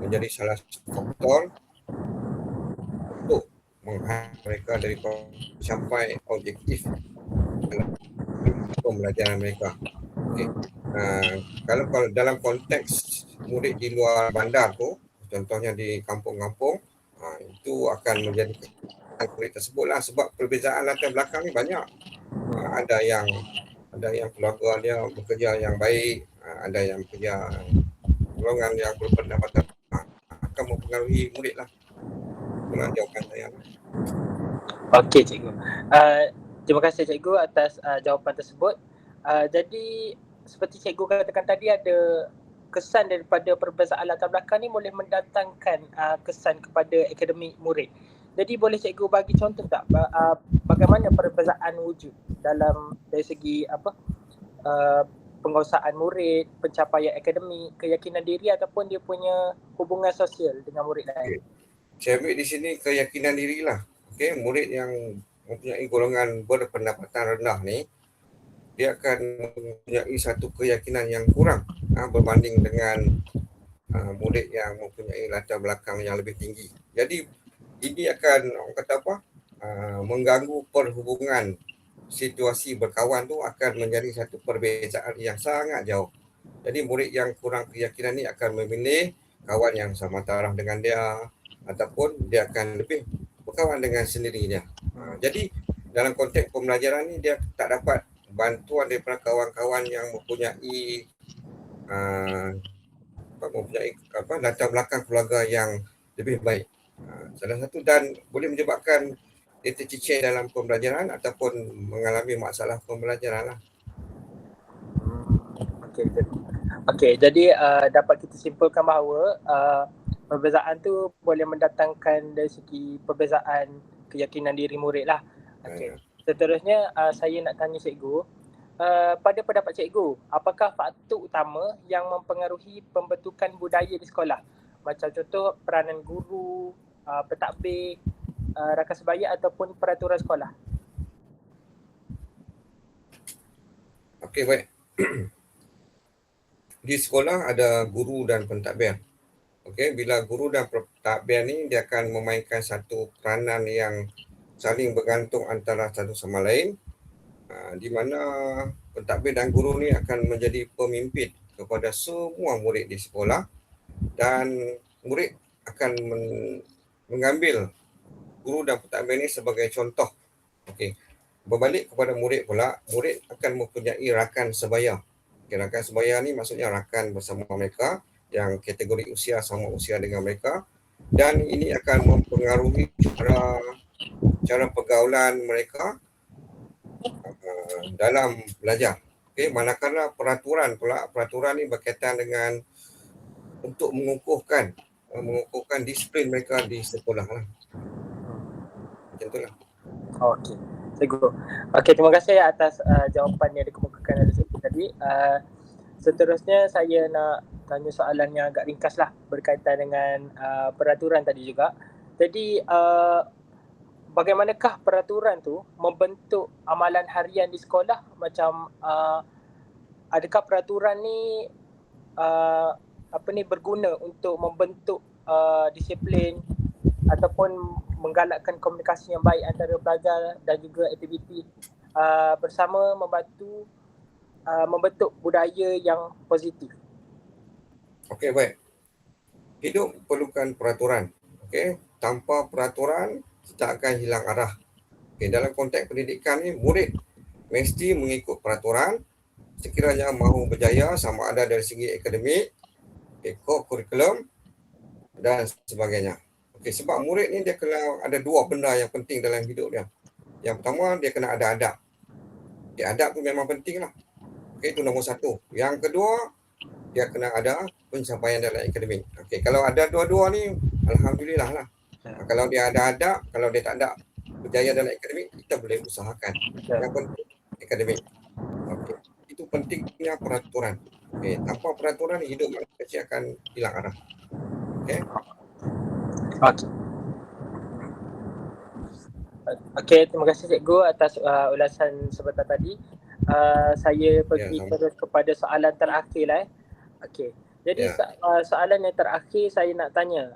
menjadi salah satu faktor untuk menghalang mereka daripada sampai objektif dalam pembelajaran mereka. Okay. Kalau dalam konteks murid di luar bandar tu, contohnya di kampung-kampung, itu akan menjadi kesalahan murid tersebutlah, sebab perbezaan latar belakang ni banyak. Ada yang keluarga dia bekerja yang baik, ada yang bekerja golongan yang berpendapatan, akan mempengaruhi murid lah. Itulah jawapan saya. Okey cikgu. Terima kasih cikgu atas jawapan tersebut. Jadi seperti cikgu katakan tadi, ada kesan daripada perbezaan latar belakang ni boleh mendatangkan kesan kepada akademik murid. Jadi boleh cikgu bagi contoh tak bagaimana perbezaan wujud dalam dari segi penguasaan murid, pencapaian akademik, keyakinan diri ataupun dia punya hubungan sosial dengan murid lain. Saya ambil di sini keyakinan diri lah. Okay, murid yang mempunyai golongan berpendapatan rendah ni, dia akan mempunyai satu keyakinan yang kurang berbanding dengan murid yang mempunyai latar belakang yang lebih tinggi. Jadi ini akan, orang kata apa, mengganggu perhubungan. Situasi berkawan tu akan menjadi satu perbezaan yang sangat jauh. Jadi murid yang kurang keyakinan ni akan memilih kawan yang sama taraf dengan dia, ataupun dia akan lebih berkawan dengan sendiri dia. Jadi dalam konteks pembelajaran ni, dia tak dapat bantuan daripada kawan-kawan yang mempunyai latar belakang keluarga yang lebih baik. Salah satu, dan boleh menyebabkan dia tercicir dalam pembelajaran ataupun mengalami masalah pembelajaran lah. Okey, jadi dapat kita simpulkan bahawa perbezaan tu boleh mendatangkan dari segi perbezaan keyakinan diri murid lah. Okey. Seterusnya saya nak tanya cikgu, pada pendapat cikgu, apakah faktor utama yang mempengaruhi pembentukan budaya di sekolah? Macam contoh peranan guru, pentadbir, rakan sebaya ataupun peraturan sekolah. Okey, baik. Di sekolah ada guru dan pentadbir. Okey, bila guru dan pentadbir ni, dia akan memainkan satu peranan yang saling bergantung antara satu sama lain, di mana pentadbir dan guru ni akan menjadi pemimpin kepada semua murid di sekolah, dan murid akan mengambil guru dan pentadbir ni sebagai contoh. Okey. Berbalik kepada murid pula, murid akan mempunyai rakan sebaya. Rakan sebaya ni maksudnya rakan bersama mereka yang kategori usia sama usia dengan mereka, dan ini akan mempengaruhi cara pergaulan mereka dalam belajar. Okey, manakala peraturan ni berkaitan dengan untuk mengukuhkan disiplin mereka di sekolah lah. Macam itulah. Okey. Cikgu. Okey, terima kasih atas jawapan yang dikemukakan oleh cikgu tadi. Seterusnya saya nak tanya soalan yang agak ringkas lah berkaitan dengan peraturan tadi juga. Jadi bagaimanakah peraturan tu membentuk amalan harian di sekolah? Macam adakah peraturan ni berguna untuk membentuk disiplin ataupun menggalakkan komunikasi yang baik antara pelajar dan juga aktiviti bersama, membantu membentuk budaya yang positif. Okey, baik. Hidup perlukan peraturan. Okey, tanpa peraturan kita akan hilang arah. Okey, dalam konteks pendidikan ni, murid mesti mengikut peraturan sekiranya mahu berjaya, sama ada dari segi akademik, kurikulum dan sebagainya. Okey, sebab murid ni dia kena ada dua benda yang penting dalam hidup dia. Yang pertama, dia kena ada adab. Okay, adab tu memang penting lah. Okey, itu nombor satu. Yang kedua, dia kena ada pencapaian dalam akademik. Okey, kalau ada dua-dua ni, alhamdulillah lah. Kalau dia ada adab, kalau dia tak ada berjaya dalam akademik, kita boleh usahakan. Yang penting akademik. Okey, itu pentingnya peraturan. Okey, tanpa peraturan hidup manusia akan hilang arah. Okey. Okey, terima kasih cikgu atas ulasan sebentar tadi. Saya pergi terus kepada soalan terakhir lah. Okey. Jadi Ya. soalan yang terakhir saya nak tanya,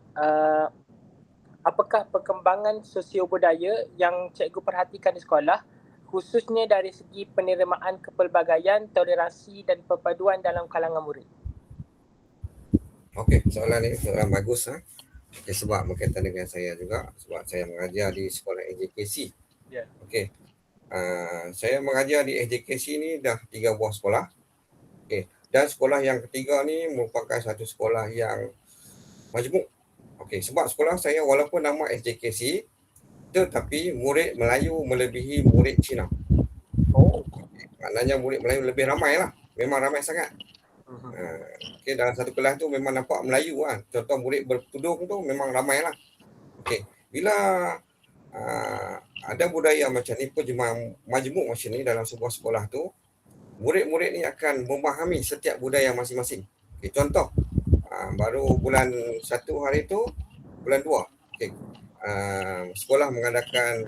apakah perkembangan sosio budaya yang cikgu perhatikan di sekolah, khususnya dari segi penerimaan kepelbagaian, toleransi dan perpaduan dalam kalangan murid? Okey, soalan ni soalan bagus. Okay, sebab berkaitan dengan saya juga, sebab saya mengajar di sekolah SJKC. Ya. Okey, saya mengajar di SJKC ni dah 3 buah sekolah. Okey, dan sekolah yang ketiga ni merupakan satu sekolah yang majmuk. Okey, sebab sekolah saya walaupun nama SJKC, tetapi murid Melayu melebihi murid Cina. Oh. Maknanya murid Melayu lebih ramai lah. Memang ramai sangat. Okey, dalam satu kelas tu memang nampak Melayu lah. Contoh murid bertudung tu memang ramai lah. Okey, bila ada budaya macam ni, penjemahan majmuk macam ni dalam sebuah sekolah tu, murid-murid ni akan memahami setiap budaya masing-masing. Okay, contoh, baru bulan 1 hari tu, bulan 2, okay, sekolah mengadakan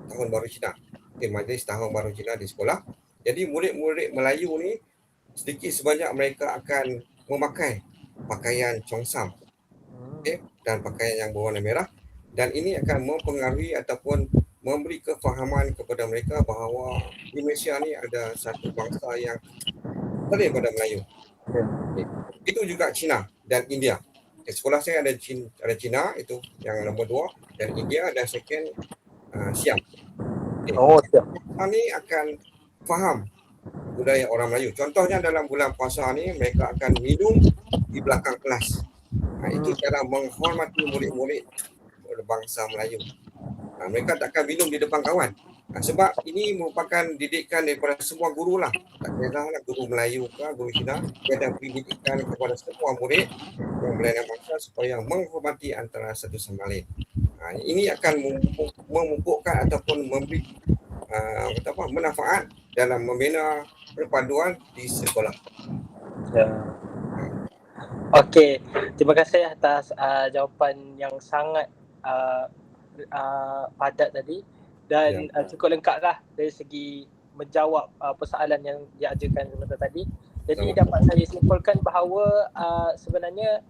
Tahun Baru Cina. Okay, majlis Tahun Baru Cina di sekolah. Jadi murid-murid Melayu ni, sedikit sebanyak mereka akan memakai pakaian Cheongsam, okay, dan pakaian yang berwarna merah. Dan ini akan mempengaruhi ataupun memberi kefahaman kepada mereka bahawa di Malaysia ni ada satu bangsa yang lain pada Melayu. Okay. Itu juga China dan India. Okay, sekolah saya ada China, itu yang nombor 2, dan India dan second Siam. Okay. Oh, siap. Ni akan faham budaya orang Melayu. Contohnya dalam bulan puasa ni mereka akan minum di belakang kelas. Itu cara menghormati murid-murid bangsa Melayu. Mereka takkan minum di depan kawan. Sebab ini merupakan didikan daripada semua guru lah. Tak kira lah guru Melayu ke, guru Cina. Dia ada pendidikan kepada semua murid yang berlainan bangsa supaya menghormati antara satu sama lain. Ini akan memupukkan ataupun memberi manfaat dalam membina perpaduan di sekolah. Ya. Okey, terima kasih atas jawapan yang sangat padat tadi dan cukup lengkap lah dari segi menjawab persoalan yang diajukan sebentar tadi. Jadi dapat saya simpulkan bahawa sebenarnya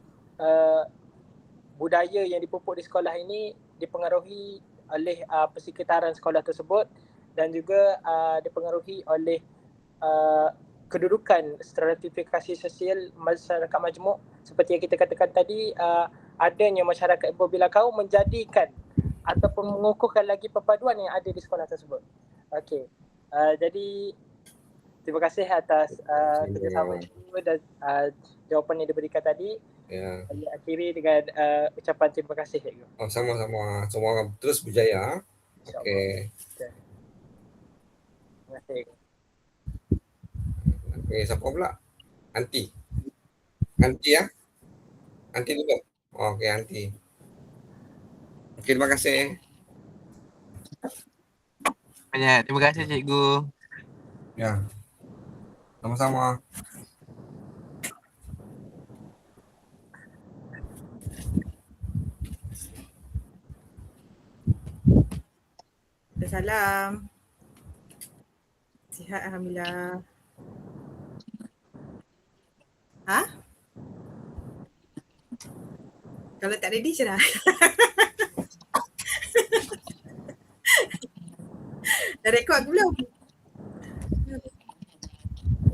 budaya yang dipupuk di sekolah ini dipengaruhi oleh persekitaran sekolah tersebut dan juga dipengaruhi oleh kedudukan stratifikasi sosial masyarakat majmuk seperti yang kita katakan tadi, adanya masyarakat berbila kaum menjadikan ataupun mengukuhkan lagi perpaduan yang ada di sekolah tersebut. Okey. Jadi terima kasih atas kerjasama dan jawapan yang diberikan tadi. Ya. Saya akhiri dengan ucapan terima kasih, cikgu. Sama-sama. Semua terus berjaya. Okey. Terima kasih. Okay, siapa pula? Anti. Anti ya? Anti dulu. Okey, Anti. Okay, terima kasih. Banyak. Terima kasih, cikgu. Ya. Sama-sama. Salam. Sihat alhamdulillah. Ha? Kalau tak ready macam mana? Dah rekod belum?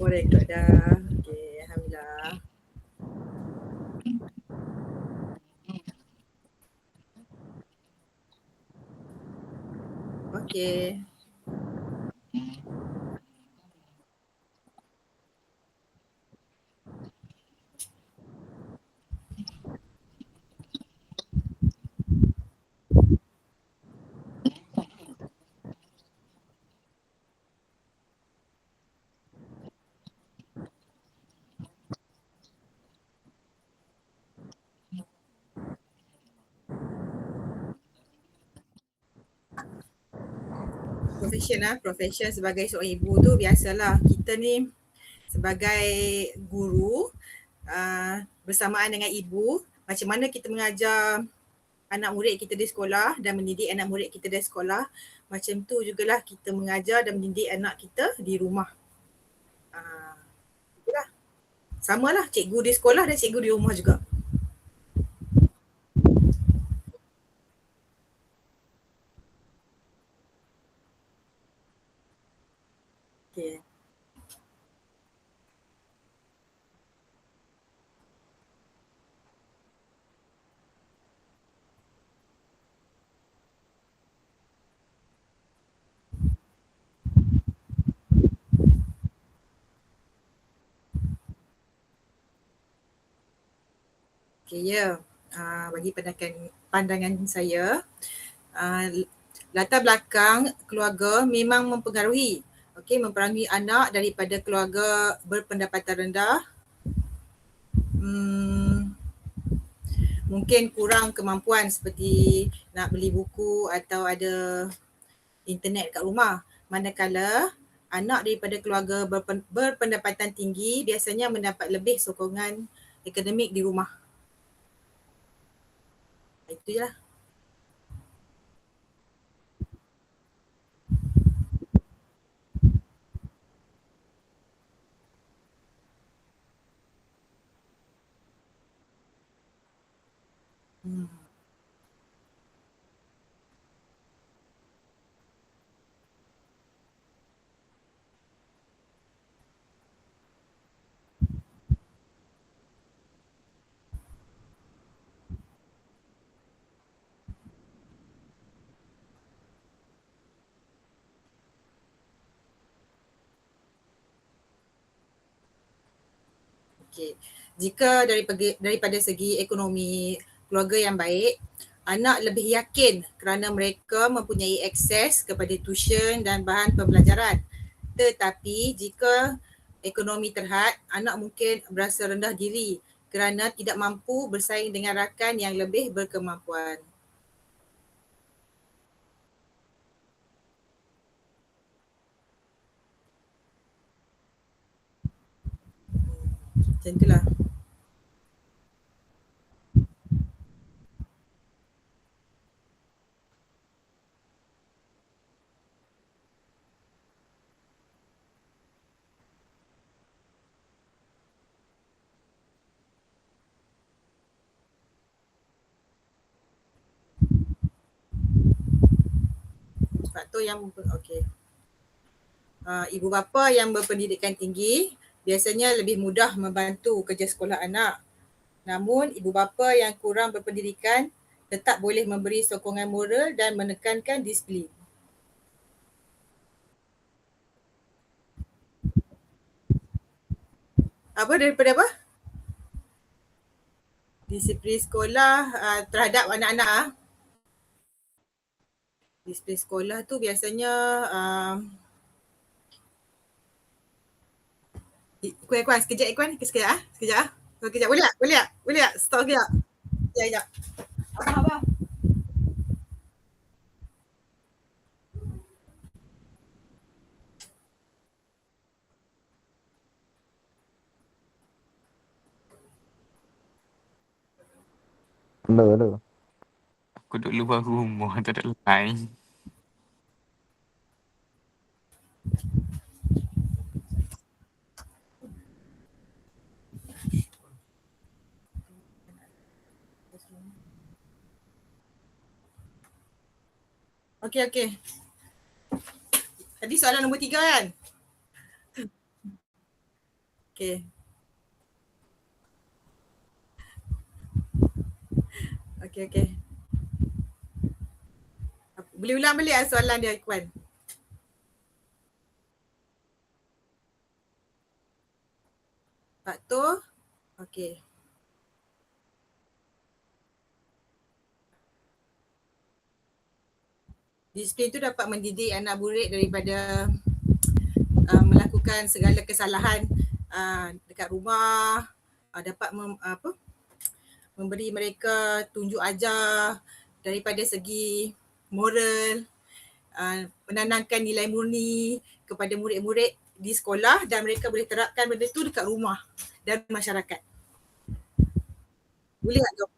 Oh, rekod dah. Okey, alhamdulillah. Okey. Profession sebagai seorang ibu tu biasalah kita ni sebagai guru bersamaan dengan ibu, macam mana kita mengajar anak murid kita di sekolah dan mendidik anak murid kita di sekolah, macam tu jugalah kita mengajar dan mendidik anak kita di rumah. Itulah. Samalah cikgu di sekolah dan cikgu di rumah juga. Okay. Okay, ya. Bagi pandangan saya, latar belakang keluarga memang mempengaruhi. Okey, mempengaruhi anak daripada keluarga berpendapatan rendah. Mungkin kurang kemampuan seperti nak beli buku atau ada internet kat rumah. Manakala anak daripada keluarga berpendapatan tinggi biasanya mendapat lebih sokongan akademik di rumah. Itu je lah. Okay. Jika daripada segi ekonomi keluarga yang baik, anak lebih yakin kerana mereka mempunyai akses kepada tuition dan bahan pembelajaran. Tetapi jika ekonomi terhad, anak mungkin berasa rendah diri kerana tidak mampu bersaing dengan rakan yang lebih berkemampuan. Macam itulah. Faktor yang okey. Ibu bapa yang berpendidikan tinggi biasanya lebih mudah membantu kerja sekolah anak. Namun ibu bapa yang kurang berpendidikan tetap boleh memberi sokongan moral dan menekankan disiplin. Apa daripada apa? Disiplin sekolah terhadap anak-anak Disiplin sekolah tu biasanya Ikuan, sekejap Ikuan, sekejap. Sekejap, boleh tak? Stop sekejap. Sekejap. Abang. Hello. Aku duduk luar rumah, tak ada line. Okey. Tadi soalan nombor 3 kan? Okey. Okey. Boleh ulang balik soalan dia, Ikuan. Faktor? Okey. Disiplin tu dapat mendidik anak burik daripada melakukan segala kesalahan dekat rumah, dapat memberi mereka tunjuk ajar daripada segi moral, menanamkan nilai murni kepada murid-murid di sekolah dan mereka boleh terapkan benda tu dekat rumah dan masyarakat. Boleh tak jawab?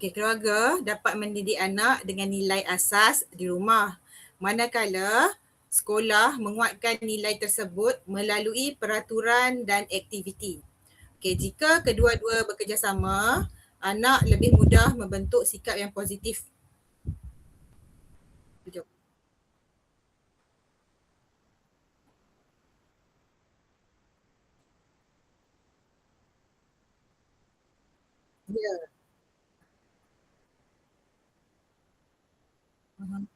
Okey, keluarga dapat mendidik anak dengan nilai asas di rumah. Manakala sekolah menguatkan nilai tersebut melalui peraturan dan aktiviti. Okey, jika kedua-dua bekerjasama, anak lebih mudah membentuk sikap yang positif. Tujuh. Ya. Mhm.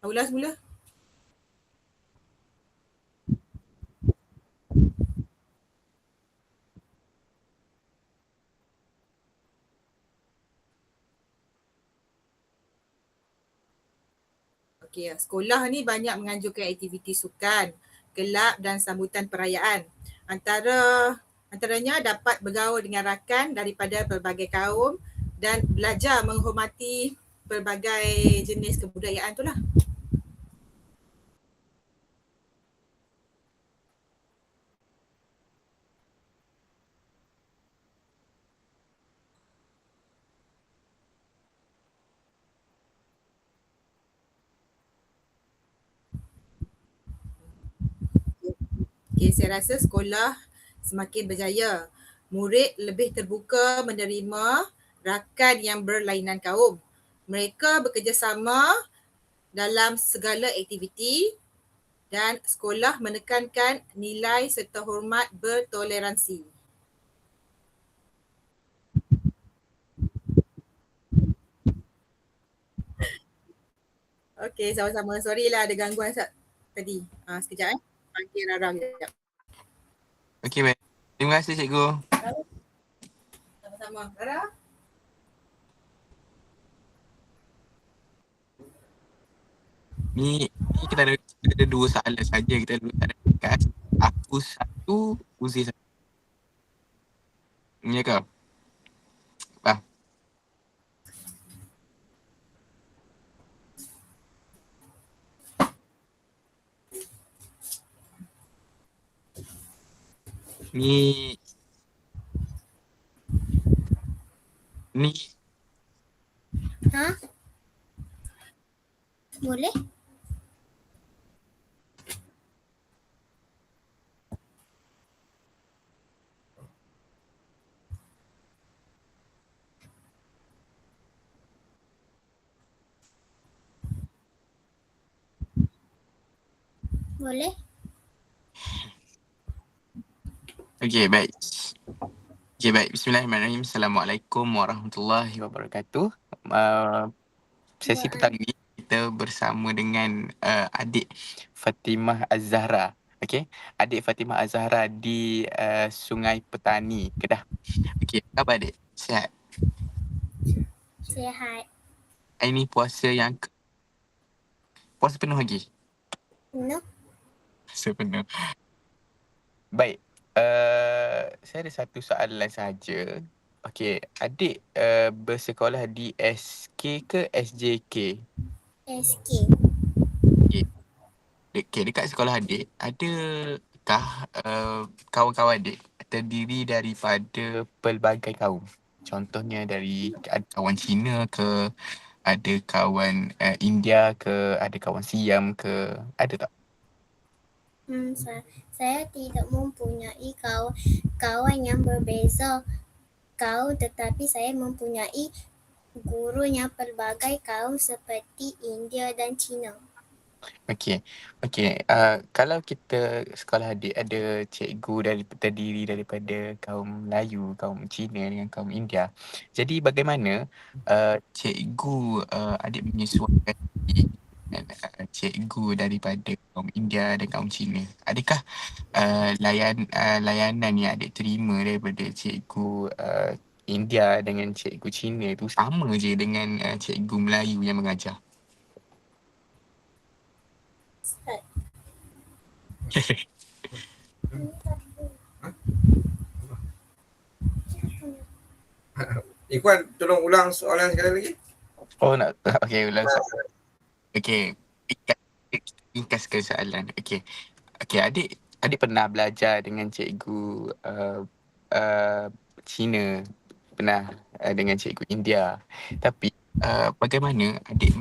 Ulas mula. Okey, sekolah ni banyak menganjurkan aktiviti sukan, kelab dan sambutan perayaan. Antaranya dapat bergaul dengan rakan daripada pelbagai kaum dan belajar menghormati pelbagai jenis kebudayaan tu lah. Okay, saya rasa sekolah semakin berjaya. Murid lebih terbuka menerima rakan yang berlainan kaum. Mereka bekerjasama dalam segala aktiviti dan sekolah menekankan nilai serta hormat bertoleransi. Okey, sama-sama. Sorry lah ada gangguan tadi. Sekejap panggil Rara sekejap. Okey, baik. Terima kasih cikgu. Sama-sama. Rara? Ni kita ada dua soalan saja kita ada dekat. Aku satu, Uzi satu. Ya ke? Bah. Ni Ha? Boleh? Boleh? okey, baik. Okey, baik. Bismillahirrahmanirrahim. Assalamualaikum warahmatullahi wabarakatuh. Sesi petang ni kita bersama dengan adik Fatimah Az-Zahra. Okey, adik Fatimah Az-Zahra di Sungai Petani, Kedah. Okey, apa khabar adik? Sihat? Sihat. Hari ni puasa puasa penuh lagi? No? Puasa penuh. Baik, saya ada satu soalan sahaja. Okey, adik bersekolah di SK ke SJK? SK. Okey, dekat sekolah adik, adakah kawan-kawan adik terdiri daripada pelbagai kaum? Contohnya ada kawan Cina ke, ada kawan India ke, ada kawan Siam ke, ada tak? Saya tidak mempunyai kawan yang berbeza kaum, tetapi saya mempunyai guru yang pelbagai kaum seperti India dan Cina. Okey. Kalau kita sekolah adik ada cikgu terdiri daripada kaum Melayu, kaum Cina dengan kaum India. Jadi bagaimana cikgu adik menyesuaikan diri dengan cikgu daripada kaum India dan kaum Cina? Adakah layanan yang adik terima daripada cikgu India dengan cikgu Cina tu sama je dengan cikgu Melayu yang mengajar? Ikhwan, tolong ulang soalan sekali lagi. Oh nak, okay ulang soalan. Okay, ringkaskan soalan. Okay, adik pernah belajar dengan cikgu Cina, pernah dengan cikgu India. Tapi bagaimana adik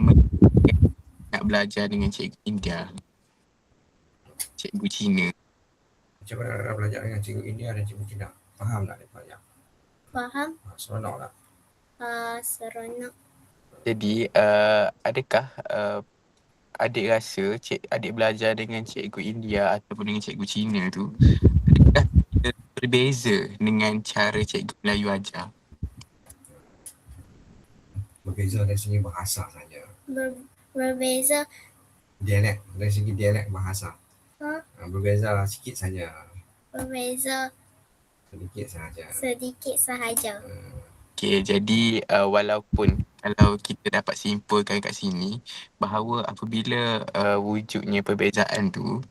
nak belajar dengan cikgu India, cikgu Cina? Macam mana nak belajar dengan cikgu India dan cikgu Cina? Faham tak dia belajar? Faham? Seronok tak? Seronok. Jadi adakah adik rasa adik belajar dengan cikgu India ataupun dengan cikgu Cina tu adakah berbeza dengan cara cikgu Melayu ajar? Berbeza dari segi bahasa saja. Berbeza. Dialek, dari segi dialek bahasa. Berbeza sikit saja. Berbeza Sedikit saja. sedikit sahaja. Okay, jadi walaupun kalau kita dapat simpulkan kat sini bahawa apabila wujudnya perbezaan tu,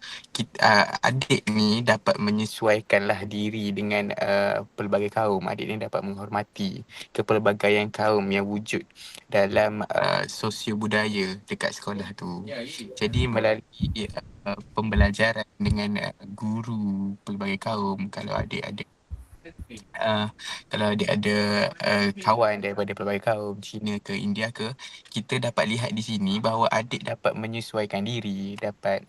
adik ni dapat menyesuaikanlah diri dengan pelbagai kaum. Adik ni dapat menghormati kepelbagaian kaum yang wujud dalam sosio budaya dekat sekolah tu. Jadi melalui pembelajaran dengan guru pelbagai kaum, kalau adik ada kawan daripada pelbagai kaum Cina ke India ke, kita dapat lihat di sini bahawa adik dapat menyesuaikan diri, dapat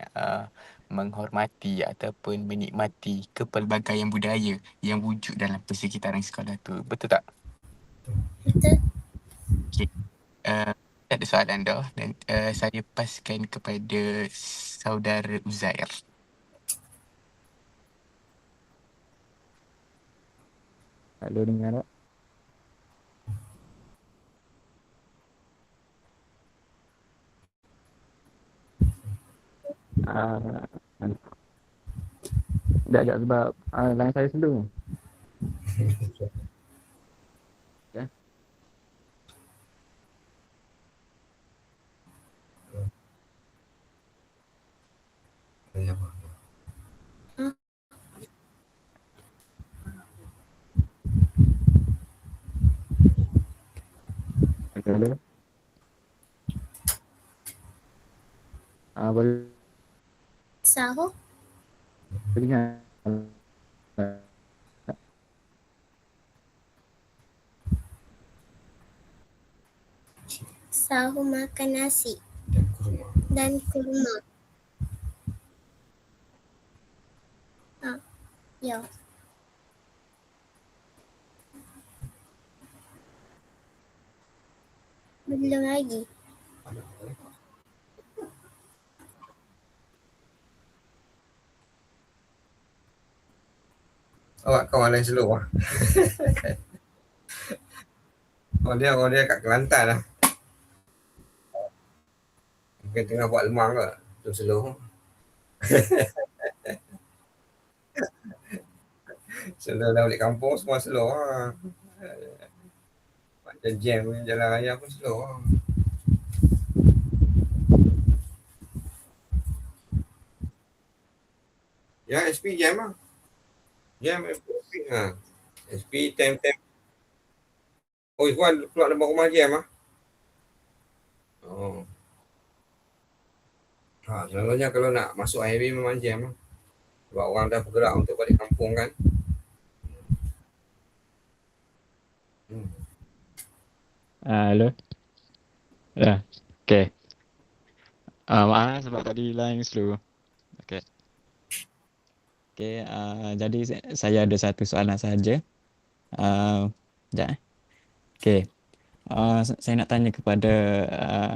menghormati ataupun menikmati kepelbagaian budaya yang wujud dalam persekitaran sekolah tu. Betul tak? Betul. Okay. Saya ada soalan dah dan saya paskan kepada saudara Uzair. Halo, dengar tak? Sekejap sebab line saya slow. Ya. Tanya apa? Halo. Boleh Sahur. dengar? Sahur makan nasi Dan kurma. dan kurma. Ya. Belum lagi. Awak kawan lain slow lah. Orang dia kat Kelantan lah. Mungkin tengah buat lemang ke. Tu slow. Slow dah balik kampung semua slow lah. Macam jam jalan raya pun slow lah. Ya, SP jam lah. Jam SP. SP time. Oh, Ikhwan keluar dalam rumah jam lah. Oh. Selalunya kalau nak masuk highway memang jam lah. Sebab orang dah bergerak untuk balik kampung kan. Halo. Ya. Okay. Maaf sebab tadi line slow. Okay. Okay. Jadi saya ada satu soalan saja. Sekejap. Okay. Saya nak tanya kepada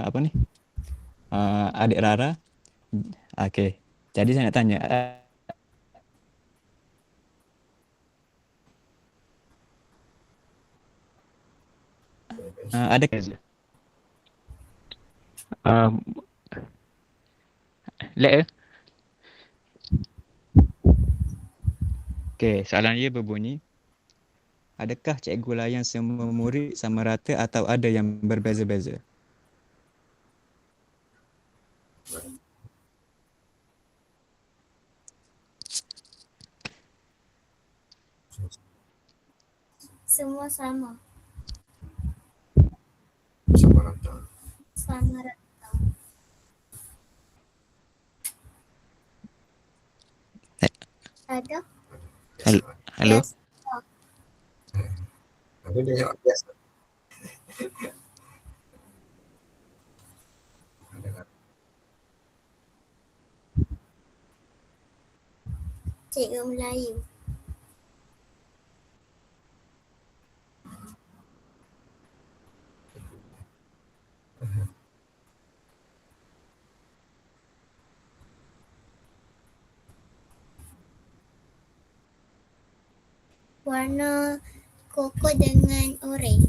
apa ni? Adik Rara. Okay. Jadi saya nak tanya. Adakah let Okay, soalan dia berbunyi, adakah cikgu layan semua murid sama rata atau ada yang berbeza-beza? Semua sama. sama rata. Ada? Halo. Biasa. Aku dia jawab biasa. Cikgu Melayu. Warna koko dengan oranye.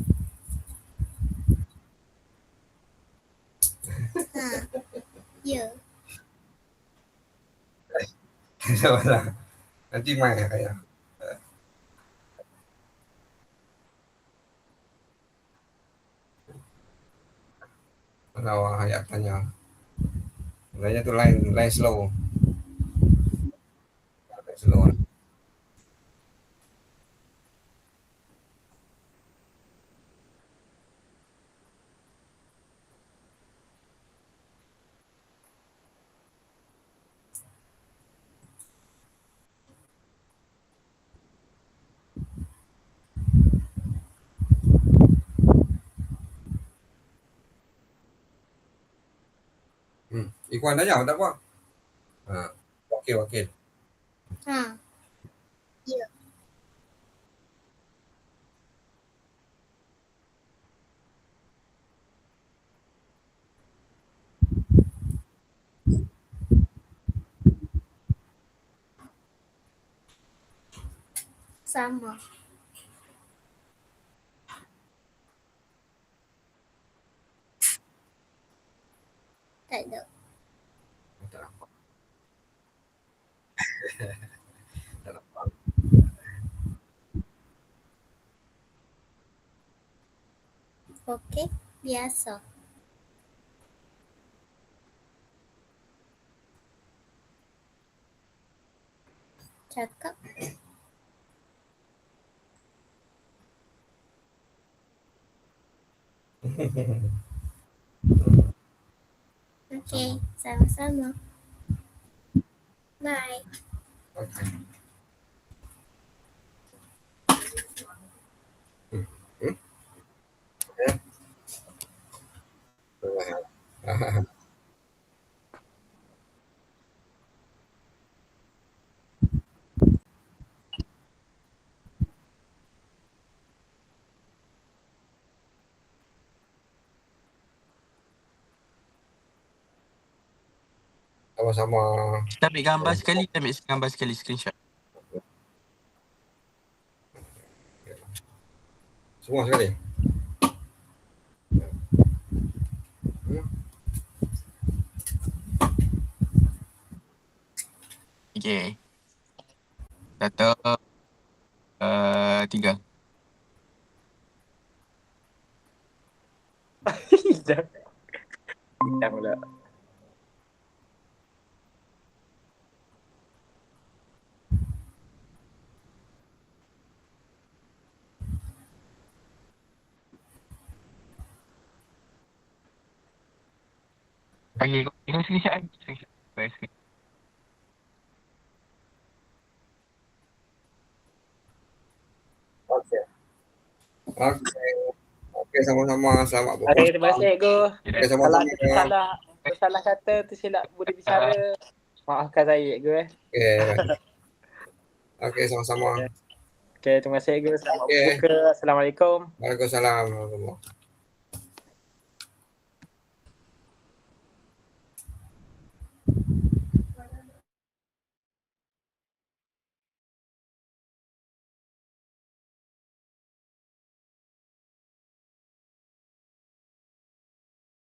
Ya. Sabarlah. Nanti mai ayah. Kalau ayah tanya. Sebenarnya tu line slow. Line slow. Ikhwan dah jawab tak apa? Wakil. Ya. Sama. Tak ada. Tak nampak. Tak nampak. Okey, biasa. Cakap. Okey, sama-sama. Bye. Okay. Sama-sama. Kita ambil gambar sekali screenshot. Semua sekali. Okay. 1, 3. Hilang pula. Panggil tengok screenshot kan? Screenshot. Okey, sama-sama. Selamat berpuasa. Okay, terima kasih Ego. Okey, Kalau sama-sama. ada salah kata tersilap budi bicara, maafkan saya Ego. Okey, baik. Okey, sama-sama. Okay, terima kasih Ego. Selamat Okey. berbuka. Assalamualaikum. Waalaikumsalam warahmatullahi wabarakatuh.